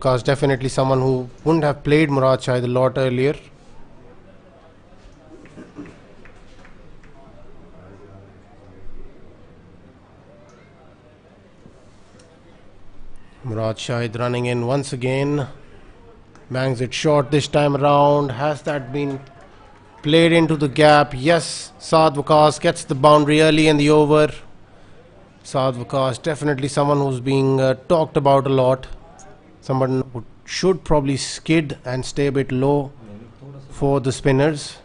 Because definitely someone who wouldn't have played Murad Shahid a lot earlier. Murad Shahid running in once again. Bangs it short this time around. Has that been played into the gap? Yes, Saad Waqas gets the boundary early in the over. Saad Waqas definitely someone who's being talked about a lot. Someone who should probably skid and stay a bit low for the spinners.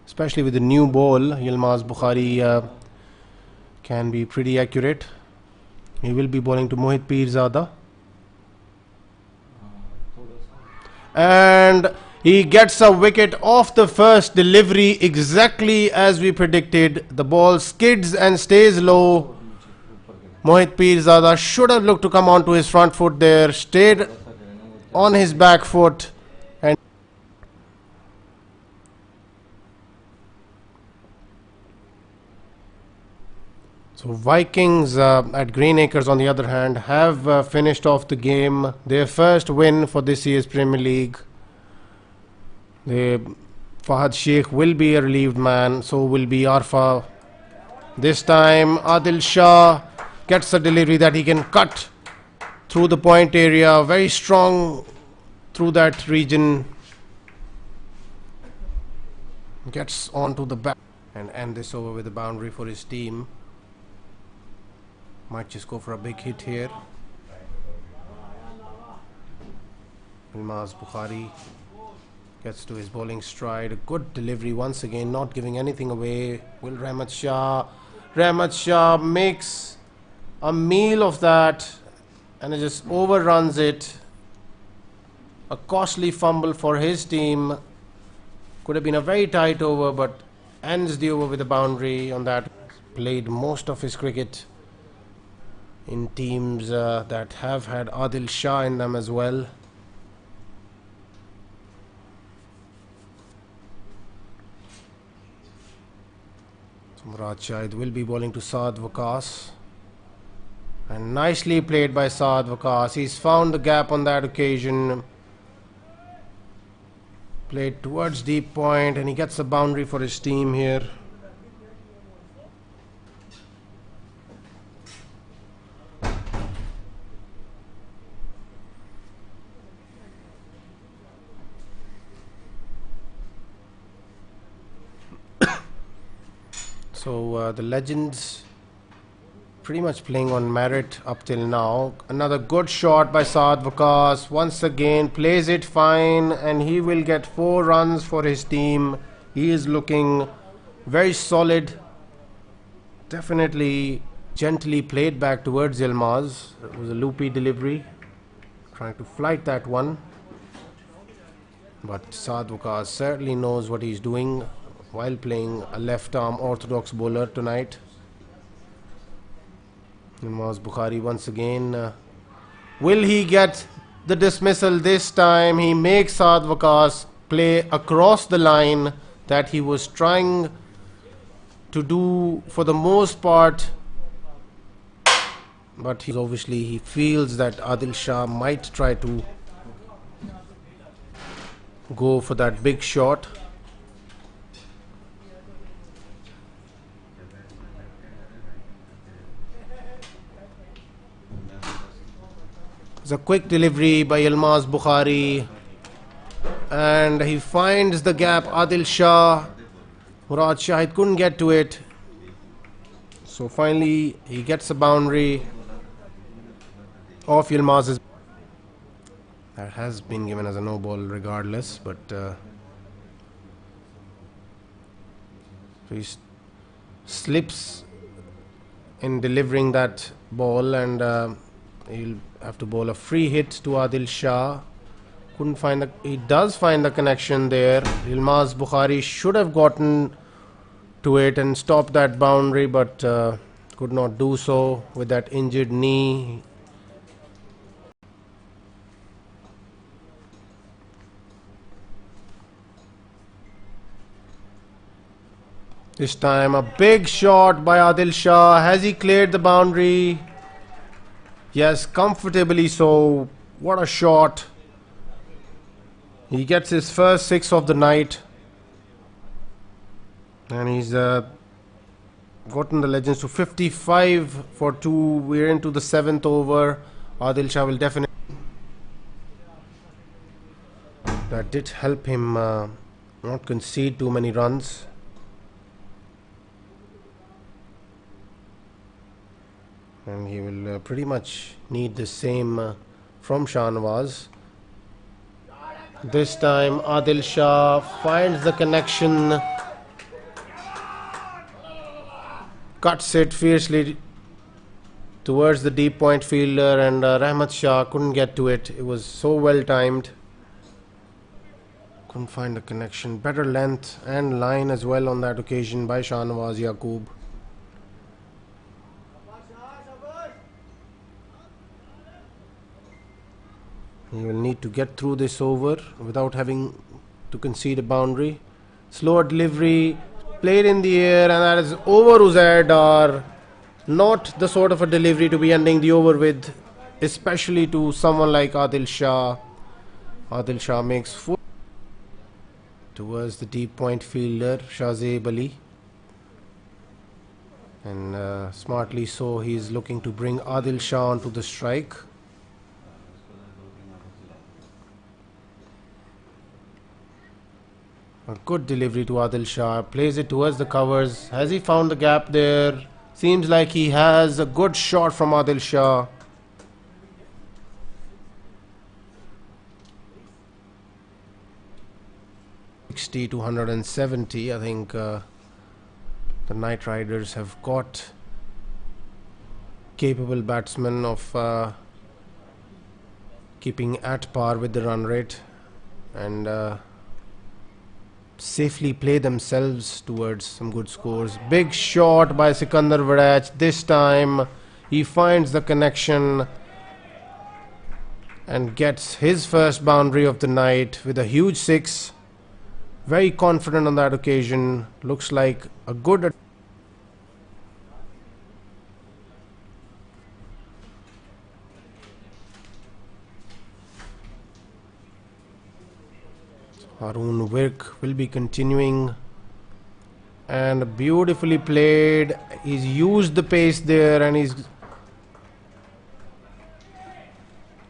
Especially with the new ball, Yilmaz Bukhari can be pretty accurate. He will be bowling to Mohit Pirzada. And he gets a wicket off the first delivery exactly as we predicted. The ball skids and stays low. Mohit Pirzada should have looked to come onto his front foot there, stayed on his back foot, and so Vikings at Greenacres on the other hand have finished off the game. Their first win for this year's Premier League. Fahad Sheikh will be a relieved man, so will be Arfa. This time Adil Shah gets a delivery that he can cut through the point area, very strong through that region. Gets onto the back and end this over with a boundary for his team. Might just go for a big hit here. Yilmaz Bukhari gets to his bowling stride. A good delivery once again, not giving anything away. Will Rahmat Shah makes a meal of that and it just overruns it. A costly fumble for his team. Could have been a very tight over, but ends the over with a boundary on that. Played most of his cricket in teams that have had Adil Shah in them as well. So Murad Shahid will be bowling to Saad Waqas. And nicely played by Saad Waqas. He's found the gap on that occasion. Played towards deep point and he gets a boundary for his team here. So the legends pretty much playing on merit up till now. Another good shot by Saad Waqas. Once again plays it fine and he will get 4 runs for his team. He is looking very solid. Definitely gently played back towards Yilmaz. It was a loopy delivery. Trying to flight that one. But Saad Waqas certainly knows what he's doing while playing a left arm orthodox bowler tonight. Yilmaz Bukhari once again. Will he get the dismissal this time? He makes Saad Waqas play across the line that he was trying to do for the most part. But he feels that Adil Shah might try to go for that big shot. It's a quick delivery by Yilmaz Bukhari and he finds the gap. Adil Shah, Murad Shahid couldn't get to it, so finally he gets a boundary off Yilmaz's. That has been given as a no ball regardless, but he slips in delivering that ball and he'll have to bowl a free hit to Adil Shah. Couldn't find the, he does find the connection there. Yilmaz Bukhari should have gotten to it and stopped that boundary, but could not do so with that injured knee. This time a big shot by Adil Shah. Has he cleared the boundary? Yes, comfortably so. What a shot. He gets his first 6 of the night, and he's gotten the Legends to 55 for 2. We're into the 7th over. Adil Shah will definitely... That did help him not concede too many runs. And he will pretty much need the same from Shahnawaz. This time Adil Shah finds the connection, cuts it fiercely towards the deep point fielder, and Rahmat Shah couldn't get to it. It was so well timed. Couldn't find the connection. Better length and line as well on that occasion by Shahnawaz Yaqub. He will need to get through this over without having to concede a boundary. Slower delivery, played in the air, and that is over Uzair Dar. Not the sort of a delivery to be ending the over with, especially to someone like Adil Shah. Adil Shah makes 4 towards the deep point fielder Shahzeb Ali, and smartly so he's looking to bring Adil Shah onto the strike. A good delivery to Adil Shah, plays it towards the covers. Has he found the gap there? Seems like he has. A good shot from Adil Shah. $60 to $170. I think the Knight Riders have got capable batsmen of keeping at par with the run rate, and safely play themselves towards some good scores. Big shot by Sikandar Wadach. This time he finds the connection and gets his first boundary of the night with a huge 6. Very confident on that occasion. Looks like a good... Haroon Virk will be continuing, and beautifully played. He's used the pace there, and he's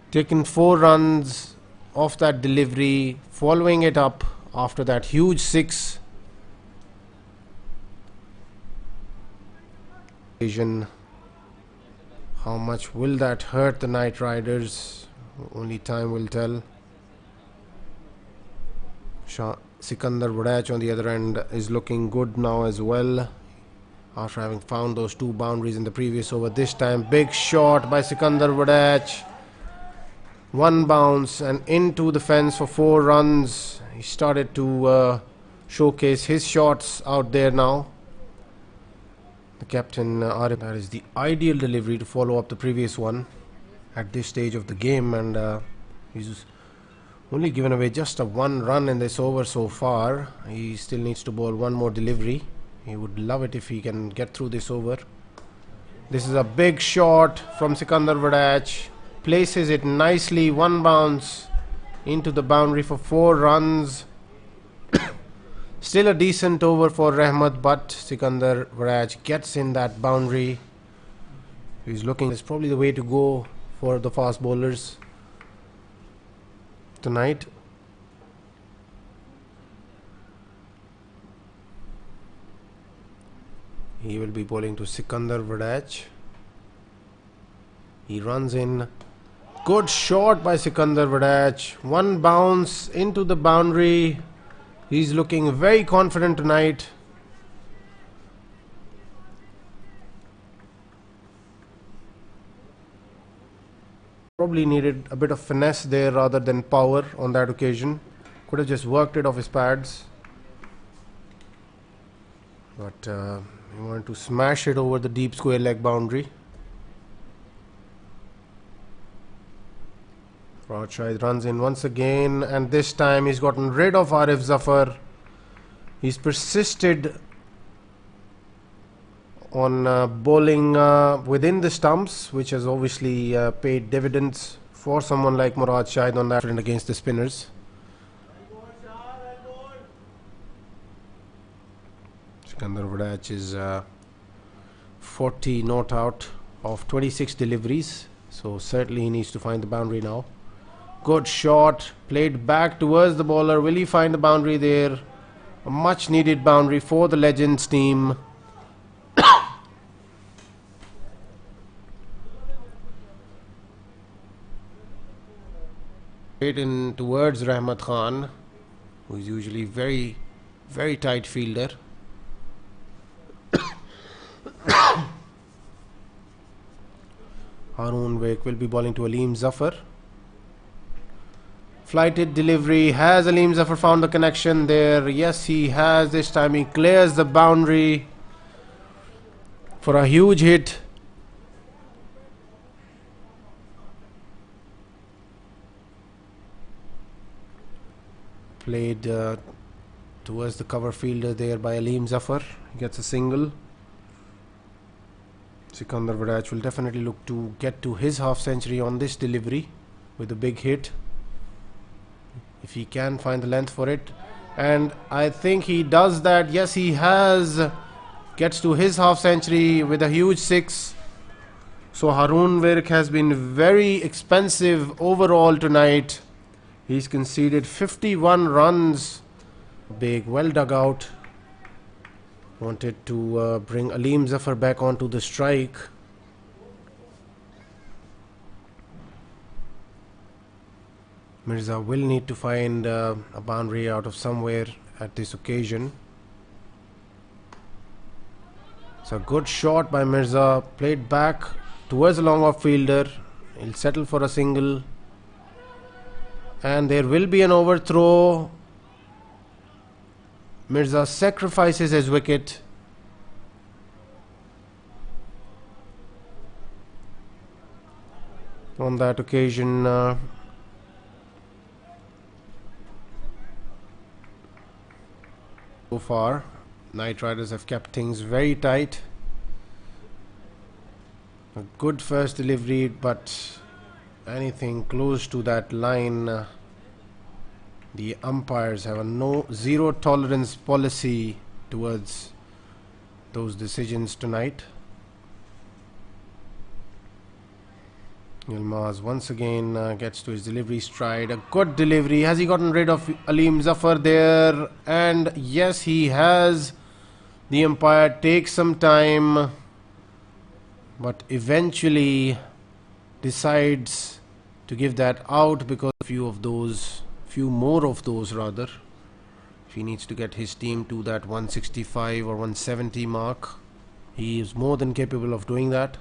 taken 4 runs off that delivery, following it up after that huge 6. How much will that hurt the Knight Riders? Only time will tell. Sikandar Wadach on the other end is looking good now as well, after having found those 2 boundaries in the previous over. This time big shot by Sikandar Wadach. 1 bounce and into the fence for 4 runs. He started to showcase his shots out there now. The captain, Arif, that is the ideal delivery to follow up the previous one at this stage of the game, and he's only given away just a 1 run in this over so far. He still needs to bowl 1 more delivery. He would love it if he can get through this over. This is a big shot from Sikandar Wadach. Places it nicely, 1 bounce into the boundary for 4 runs. Still a decent over for Rahmat, but Sikandar Wadach gets in that boundary. He's looking, it's probably the way to go for the fast bowlers tonight. He will be bowling to Sikandar Wadach. He runs in. Good shot by Sikandar Wadach. 1 bounce into the boundary. He's looking very confident tonight. Probably needed a bit of finesse there rather than power on that occasion. Could have just worked it off his pads, but he wanted to smash it over the deep square leg boundary. Rajshahid runs in once again, and this time he's gotten rid of Arif Zafar. He's persisted on bowling within the stumps, which has obviously paid dividends for someone like Murad Shahid on that against the spinners. Sikandar Vadach is 40 not out of 26 deliveries, so certainly he needs to find the boundary now. Good shot, played back towards the bowler. Will he find the boundary there? A much needed boundary for the Legends team. Straight in towards Rahmat Khan, who is usually very, very tight fielder. Haroon Wake will be bowling to Aleem Zafar. Flighted delivery. Has Aleem Zafar found the connection there? Yes, he has. This time he clears the boundary for a huge hit. Played towards the cover fielder there by Aleem Zafar. He gets a single. Sikandar Vadach will definitely look to get to his half century on this delivery with a big hit, if he can find the length for it. And I think he does that. Yes, he has. Gets to his half century with a huge 6. So Haroon Wake has been very expensive overall tonight. He's conceded 51 runs. Big, well dug out. Wanted to bring Aleem Zafar back onto the strike. Mirza will need to find a boundary out of somewhere at this occasion. It's a good shot by Mirza, played back towards the long off fielder. He'll settle for a single. And there will be an overthrow. Mirza sacrifices his wicket. On that occasion, so far, Knight Riders have kept things very tight. A good first delivery, but anything close to that line, the umpires have a zero tolerance policy towards those decisions tonight. Yilmaz once again gets to his delivery stride. A good delivery. Has he gotten rid of Aleem Zafar there? And yes, he has. The umpire takes some time, but eventually decides to give that out because few more of those rather. If he needs to get his team to that 165 or 170 mark, he is more than capable of doing that.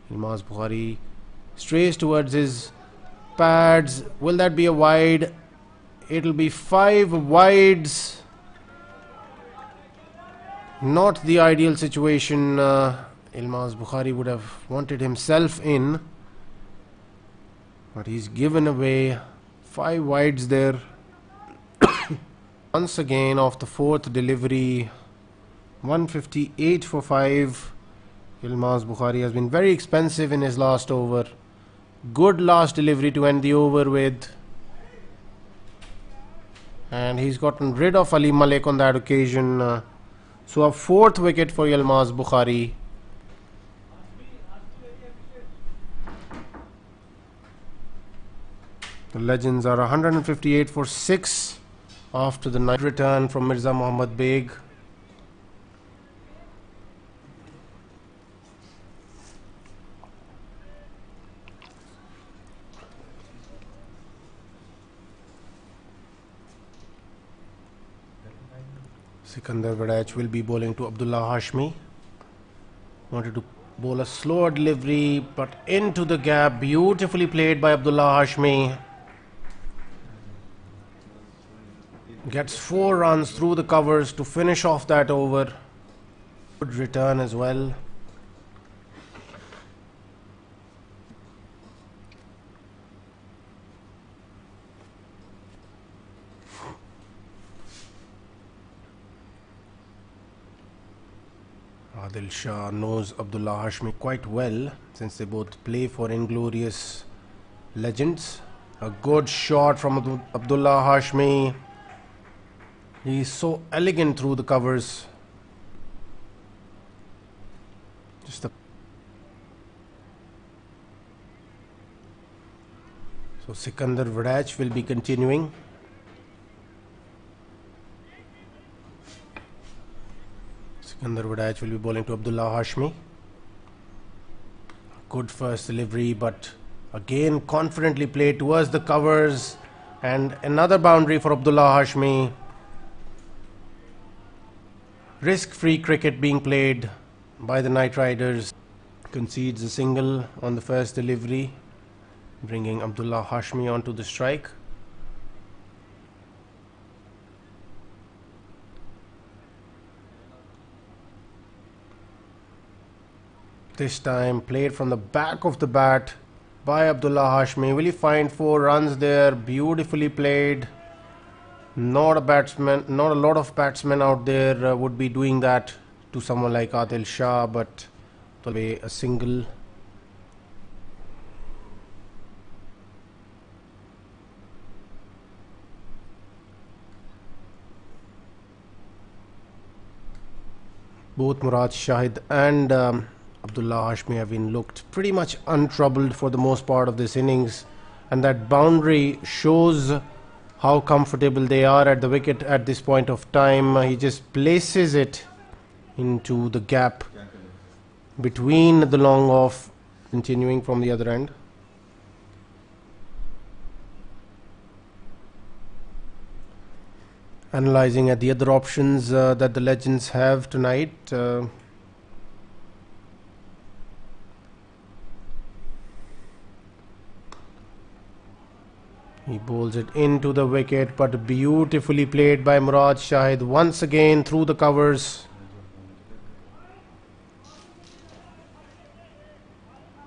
Ilmaz Bukhari strays towards his pads. Will that be a wide? It'll be 5 wides. Not the ideal situation. Ilmaz Bukhari would have wanted himself in, but he's given away 5 wides there. Once again off the 4th delivery, 158 for 5. Ilmaz Bukhari has been very expensive in his last over. Good last delivery to end the over with. And he's gotten rid of Ali Malik on that occasion. So a 4th wicket for Ilmaz Bukhari. The Legends are 158 for 6 after the night return from Mirza Muhammad Beg. Sikandar Vadach will be bowling to Abdullah Hashmi. Wanted to bowl a slower delivery, but into the gap. Beautifully played by Abdullah Hashmi. Gets 4 runs through the covers to finish off that over. Good return as well. Adil Shah knows Abdullah Hashmi quite well since they both play for Inglorious Legends. A good shot from Abdullah Hashmi. He is so elegant through the covers. Just the so Sikandar Vadach will be continuing. Sikandar Vadach will be bowling to Abdullah Hashmi. Good first delivery, but again confidently played towards the covers, and another boundary for Abdullah Hashmi. Risk-free cricket being played by the Knight Riders. Concedes a single on the first delivery, bringing Abdullah Hashmi onto the strike. This time played from the back of the bat by Abdullah Hashmi. Will he find 4 runs there? Beautifully played. Not a lot of batsmen out there would be doing that to someone like Adil Shah, but a single. Both Murad Shahid and Abdullah Hashmi have been looked pretty much untroubled for the most part of this innings, and that boundary shows how comfortable they are at the wicket at this point of time. He just places it into the gap between the long off, continuing from the other end. Analysing at the other options that the legends have tonight. He bowls it into the wicket, but beautifully played by Murad Shahid once again through the covers.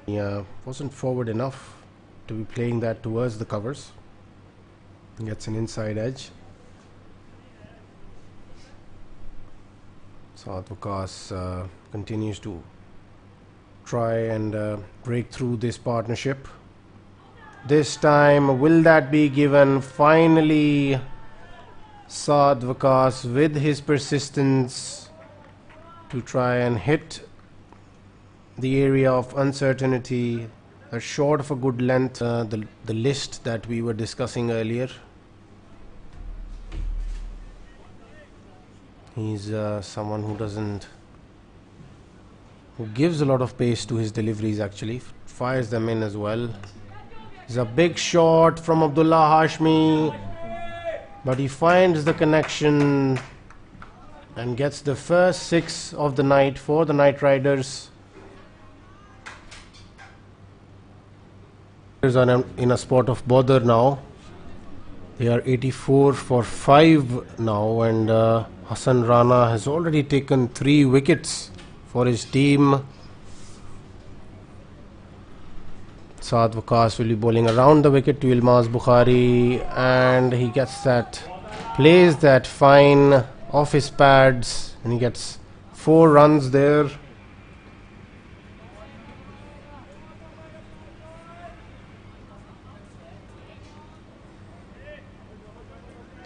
He wasn't forward enough to be playing that towards the covers. Gets an inside edge. Saad Waqas continues to try and break through this partnership. This time, will that be given? Finally, Saad Waqas with his persistence to try and hit the area of uncertainty, short of a good length, the list that we were discussing earlier. He's someone who gives a lot of pace to his deliveries, actually fires them in as well. It's a big shot from Abdullah Hashmi, but he finds the connection and gets the first 6 of the night for the Knight Riders. Are in a spot of bother now. They are 84 for 5 now, and Hassan Rana has already taken 3 wickets for his team. Saad Waqas will be bowling around the wicket to Yilmaz Bukhari, and he gets that, plays that fine off his pads, and he gets 4 runs there.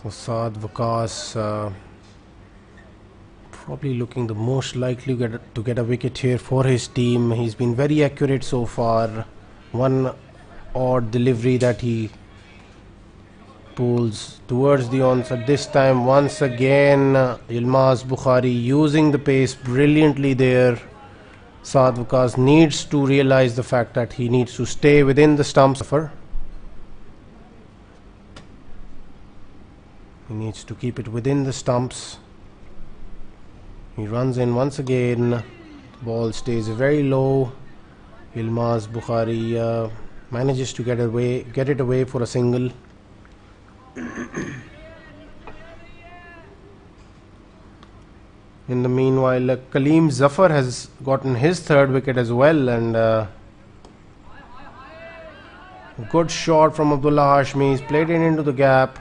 So Saad Waqas probably looking the most likely to get a wicket here for his team. He's been very accurate so far. One odd delivery that he pulls towards the onset. This time once again Yilmaz Bukhari using the pace brilliantly there. Saad Waqas needs to realize the fact that he needs to stay within the stumps. He needs to keep it within the stumps. He runs in once again. Ball stays very low. Yilmaz Bukhari manages to get it away for a single. In the meanwhile, Kaleem Zafar has gotten his 3rd wicket as well, and good shot from Abdullah Hashmi. He's played it into the gap,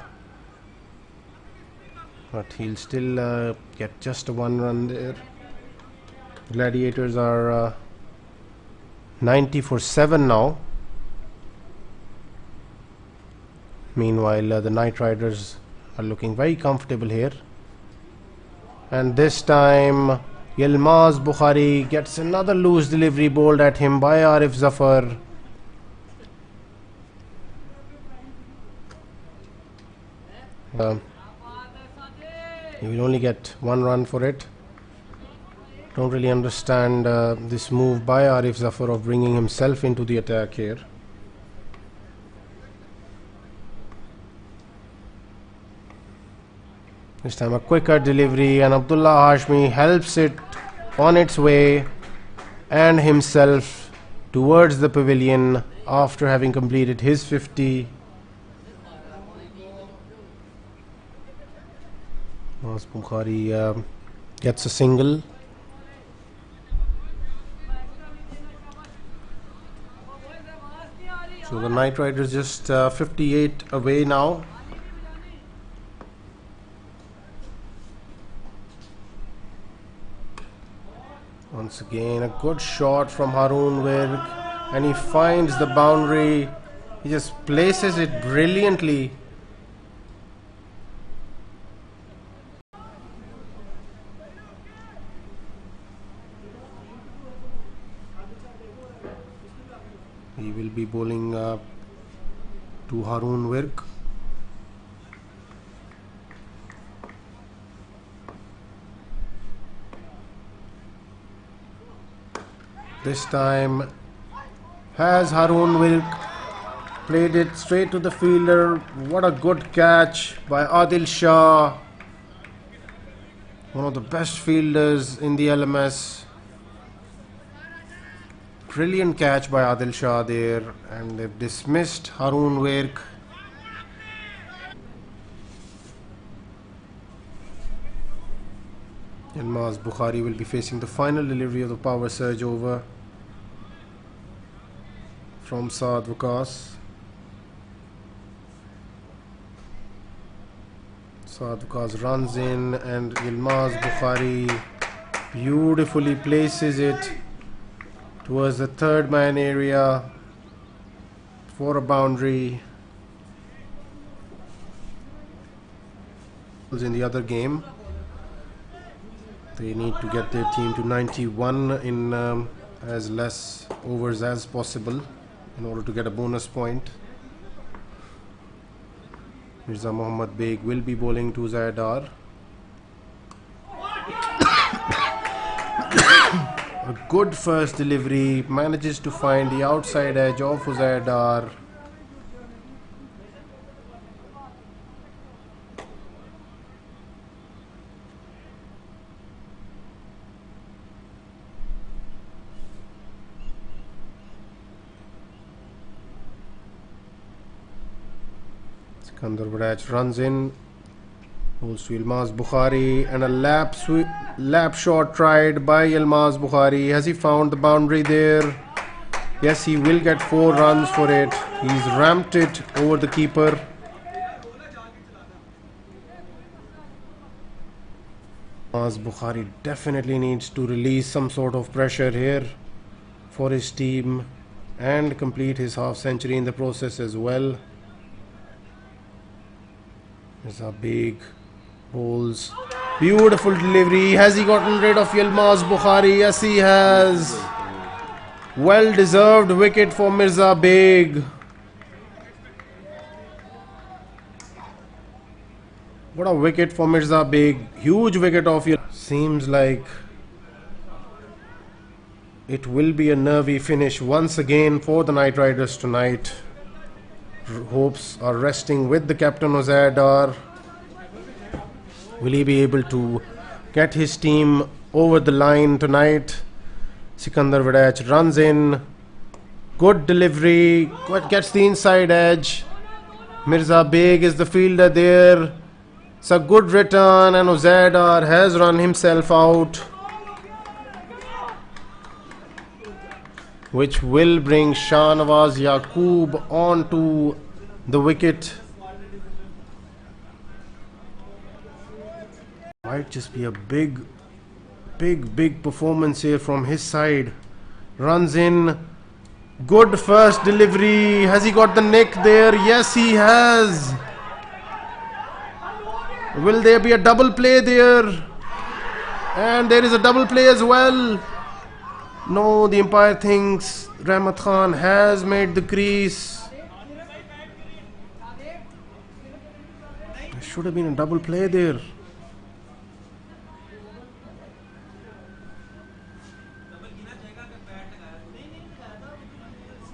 but he'll still get just a 1 run there. Gladiators are 90 for 7 now. Meanwhile, the Knight Riders are looking very comfortable here, and this time Yilmaz Bukhari gets another loose delivery bowled at him by Arif Zafar. He will only get 1 run for it. Don't really understand this move by Arif Zafar of bringing himself into the attack here. This time a quicker delivery, and Abdullah Hashmi helps it on its way and himself towards the pavilion after having completed his 50. Bukhari gets a single. So the Knight Riders just 58 away now. Once again a good shot from Haroon Virk, and he finds the boundary. He just places it brilliantly. He will be bowling to Haroon Virk. This time has Haroon Virk played it straight to the fielder. What a good catch by Adil Shah, one of the best fielders in the LMS. Brilliant catch by Adil Shah there, and they've dismissed Haroon Virk. Yilmaz Bukhari will be facing the final delivery of the power surge over from Saad Waqas. Saad Waqas runs in, and Yilmaz Bukhari beautifully places it towards the third man area for a boundary. In the other game, they need to get their team to 91 in as less overs as possible in order to get a bonus point. Mirza Mohammad Beg will be bowling to Zaidar. A good first delivery, manages to find the outside edge of Zaidar. Sikandar Wadaj runs in, goes to Yilmaz Bukhari, and a lap shot tried by Yilmaz Bukhari. Has he found the boundary there? Yes, he will get 4 runs for it. He's ramped it over the keeper. Yilmaz Bukhari definitely needs to release some sort of pressure here for his team and complete his half century in the process as well. There's a big bowls. Beautiful delivery. Has he gotten rid of Yilmaz Bukhari? Yes, he has. Well deserved wicket for Mirza Beg. What a wicket for Mirza Beg. Huge wicket off your. Seems like it will be a nervy finish once again for the Knight Riders tonight. Hopes are resting with the captain Zaidar. Will he be able to get his team over the line tonight? Sikandar Wadaj runs in. Good delivery. Gets the inside edge. Mirza Beg is the fielder there. It's a good return, and Zaidar has run himself out, which will bring Shahnawaz Yaqub onto the wicket. Might just be a big performance here from his side. Runs in. Good first delivery. Has he got the nick there? Yes, he has. Will there be a double play there? And there is a double play as well. No, the umpire thinks Rahmat Khan has made the crease. There should have been a double play there.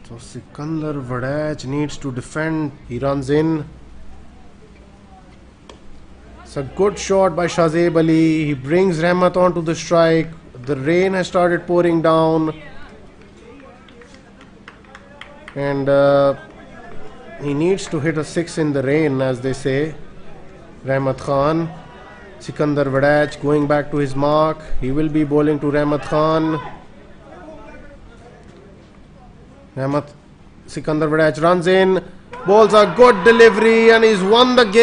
So Sikandar Vadach needs to defend. He runs in. It's a good shot by Shahzeb Ali. He brings Rahmat onto the strike. The rain has started pouring down. And he needs to hit a 6 in the rain, as they say. Rahmat Khan. Sikandar Vadach going back to his mark. He will be bowling to Rahmat Khan. Sikandar Vadach runs in. Bowls a good delivery and he's won the game.